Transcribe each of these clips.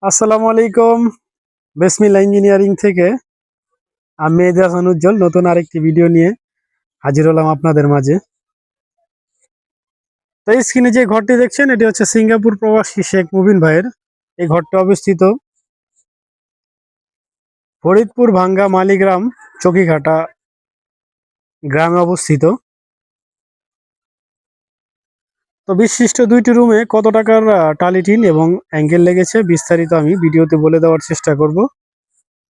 আসসালামু আলাইকুম। বিসমিল্লাহ ইঞ্জিনিয়ারিং থেকে আমি মেহেদী হাসান উজ্জ্বল নতুন আরেকটি ভিডিও নিয়ে হাজির হলাম আপনাদের মাঝে। তো স্ক্রিনে যে ঘরটি দেখছেন এটি হচ্ছে সিঙ্গাপুর প্রবাসী শেখ মুবিন ভাইয়ের। এই ঘরটি অবস্থিত ফরিদপুর ভাঙ্গা মালিগ্রাম চকিঘাটা গ্রামে অবস্থিত। তো বিশিষ্ট দুইটি রুমে কত টাকার টালি টিন এবং অ্যাঙ্গেল লেগেছে বিস্তারিত আমি ভিডিওতে বলে দেওয়ার চেষ্টা করব।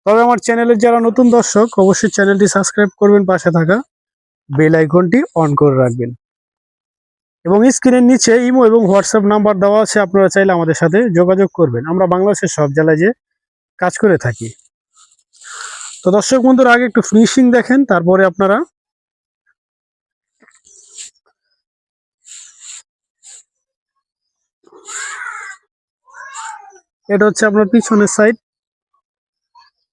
তবে আমার চ্যানেলের যারা নতুন দর্শক অবশ্যই চ্যানেলটি সাবস্ক্রাইব করবেন, পাশে থাকা বেল আইকনটি অন করে রাখবেন। এবং স্ক্রিনের নিচে ইমো এবং হোয়াটসঅ্যাপ নাম্বার দেওয়া আছে, আপনারা চাইলে আমাদের সাথে যোগাযোগ করবেন। আমরা বাংলাদেশের সব জেলায় যে কাজ করে থাকি। তো দর্শক বন্ধুরা, আগে একটু ফিনিশিং দেখেন, তারপরে আপনারা এটা হচ্ছে আপনার পিছনের সাইড।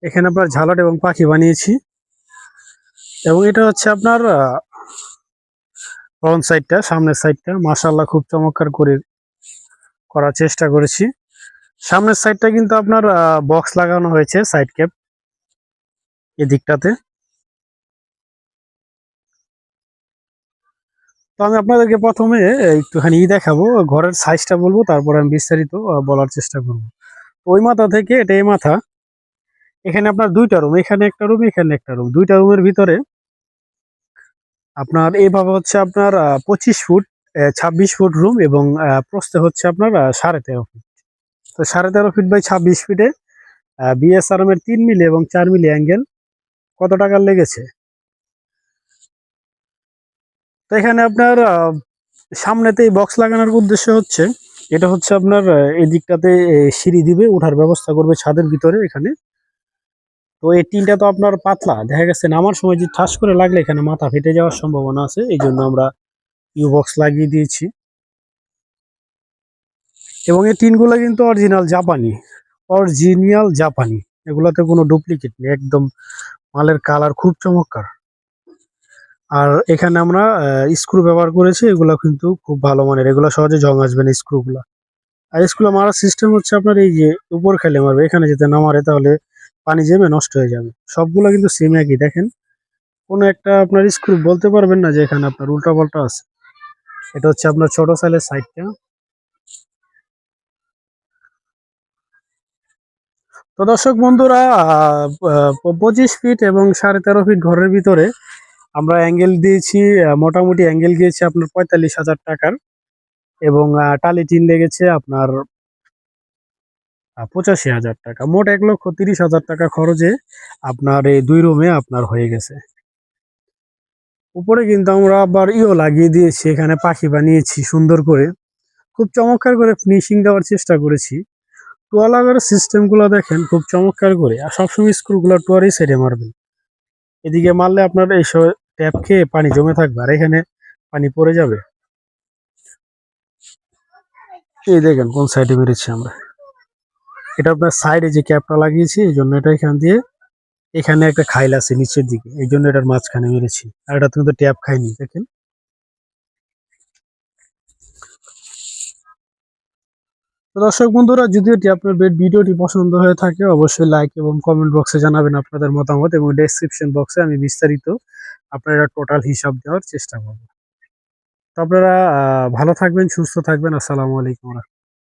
এখানে আপনার ঝালট এবং পাখি বানিয়েছি। এবং এটা হচ্ছে আপনার ফ্রন্ট সাইডটা, সামনের সাইডটা মাশাআল্লাহ খুব চমৎকার করে করার চেষ্টা করেছি। সামনের সাইডটা কিন্তু আপনার বক্স লাগানো হয়েছে, সাইড ক্যাপ এদিকটাতে। তো আমি আপনাদেরকে প্রথমে একটুখানি দেখাবো, ঘরের সাইজটা বলবো, তারপর আমি বিস্তারিত বলার চেষ্টা করব। ওই মাথা থেকে এটা এই মাথা, এখানে আপনার দুইটা রুম, এখানে একটা রুম, এখানে একটা রুম, দুইটা রুমের ভিতরে আপনার এইভাবে হচ্ছে আপনার 25 ফুট 26 ফুট রুম এবং প্রস্থে হচ্ছে আপনার 13.5 ফিট। তো 13.5 ফিট বাই 26 ফিটে বিএসআরএম এর 3 মিলি এবং 4 মিলি অ্যাঙ্গেল কত টাকার লেগেছে। তো এখানে আপনার সামনেতে এই বক্স লাগানোর উদ্দেশ্য হচ্ছে, এটা হচ্ছে আপনার এই দিকটাতে সিঁড়ি দিবে, ওঠার ব্যবস্থা করবে ছাদের ভিতরে এখানে। তো এই টিনটা তো আপনার পাতলা, দেখা গেছে নামার সময় যে ঠাস করে লাগলে এখানে মাথা ফেটে যাওয়ার সম্ভাবনা আছে, এই জন্য আমরা ইউ বক্স লাগিয়ে দিয়েছি। এবং এই টিনগুলো কিন্তু অরিজিনাল জাপানি, এগুলাতে কোনো ডুপ্লিকেট নেই, একদম মালের কালার খুব চমৎকার। আর এখানে আমরা স্ক্রু ব্যবহার করেছি, এগুলো কিন্তু খুব ভালো মানের, এগুলো সহজে জং আসবে না স্ক্রুগুলা। আর স্ক্রু মারার সিস্টেম হচ্ছে আপনার এই যে উপর খেলে মারবে, এখানে যদি না মারে তাহলে পানি জমে নষ্ট হয়ে যাবে। সবগুলো কিন্তু সেম একই, দেখেন কোনো একটা আপনার স্ক্রু বলতে পারবেন না যে এখানে আপনার উল্টা পাল্টা আছে। এটা হচ্ছে আপনার ছোট সাইলের সাইডটা। তো দর্শক বন্ধুরা, 25 ফিট এবং 13.5 ফিট ঘরের ভিতরে আমরা অ্যাঙ্গেল দিয়েছি, মোটামুটি অ্যাঙ্গেল দিয়েছি আপনার 45,000 টাকার। এবং টালি টিন লেগেছে আপনার 85,000 টাকা। মোট 1,30,000 টাকা খরচে আপনার এই দুই রুমে আপনার হয়ে গেছে। উপরে কিন্তু আমরা আবার লাগিয়ে দিয়েছি, এখানে পাখি বানিয়েছি সুন্দর করে, খুব চমৎকার করে ফিনিশিং দেওয়ার চেষ্টা করেছি। টোয়া লাগার সিস্টেম গুলো দেখেন খুব চমৎকার করে। আর সবসময় স্ক্রু গুলো টোয়ারই সাইডে মারবেন, এদিকে মারলে আপনার এই ট্যাপ খেয়ে পানি জমে থাকবে আর এখানে পানি পড়ে যাবে। এই দেখেন কোন সাইডে মেরেছি আমরা, এটা আপনার সাইডে যে ক্যাপটা লাগিয়েছি এই জন্য, এটা এখান দিয়ে এখানে একটা খাইল আছে নিচের দিকে, এই জন্য এটার মাঝখানে মেরেছি। আর এটা কিন্তু ট্যাপ খাইনি, দেখেন। তো দর্শক বন্ধুরা, যদি এটি আপনার ভিডিওটি পছন্দ হয়ে থাকে অবশ্যই লাইক এবং কমেন্ট বক্সে জানাবেন আপনাদের মতামত, এবং ডেসক্রিপশন বক্সে আমি বিস্তারিত আপনারা টোটাল হিসাব দেওয়ার চেষ্টা করব। তো আপনারা ভালো থাকবেন, সুস্থ থাকবেন। আসসালামু আলাইকুম।